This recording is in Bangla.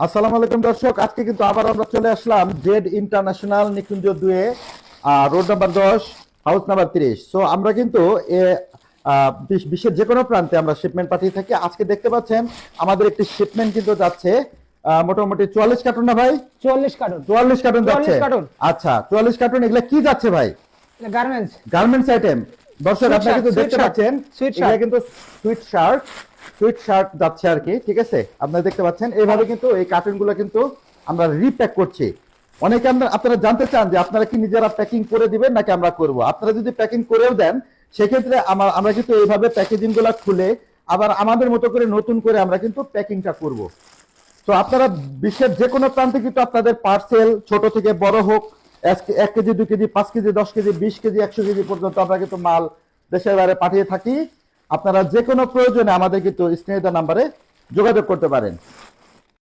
আসসালামু আলাইকুম দর্শক, আজকে কিন্তু আবার আমরা চলে আসলাম জেড ইন্টারন্যাশনাল নিকুঞ্জ 2 road number 10, house number 30। So আমরা কিন্তু বিশ্বের যে কোনো প্রান্তে আমরা শিপমেন্ট পাঠিয়ে থাকি। আজকে দেখতে পাচ্ছেন আমাদের একটি শিপমেন্ট কিন্তু যাচ্ছে মোটামুটি 44 কার্টুন না ভাই? 44 কার্টন 44 কার্টুন যাচ্ছে। 44 কার্টন আচ্ছা, 44 কার্টুন এগুলা কি যাচ্ছে ভাই? Garments garments item. দর্শক Sweat আপনারা shirt, কিন্তু sweat দেখতে shirt, পাচ্ছেন sweat এটা shirt। কিন্তু সুইট শার্ট যাচ্ছে আর কি, ঠিক আছে? আপনারা দেখতে পাচ্ছেন এইভাবে কিন্তু এই কার্টুনগুলো কিন্তু আমরা রিপ্যাক করছি। অনেকে আপনারা জানতে চান যে আপনারা কি নিজেরা প্যাকিং করে দিবেন নাকি আমরা করব। আপনারা যদি প্যাকিং করেও দেন সেক্ষেত্রে আমরা কিন্তু এইভাবে প্যাকেজিং গুলা খুলে আবার আমাদের মতো করে নতুন করে আমরা কিন্তু প্যাকিংটা করব। তো আপনারা বিশ্বের যে কোনো প্রান্তে কিন্তু আপনাদের পার্সেল ছোট থেকে বড় হোক, 1 KG 2 KG 5 KG 10 KG 20 KG 100 KG পর্যন্ত আমরা কিন্তু মাল দেশের বাইরে পাঠিয়ে থাকি। আপনারা যে কোনো প্রয়োজনে আমাদের কিন্তু স্ক্রিনে দেওয়া নাম্বারে যোগাযোগ করতে পারেন।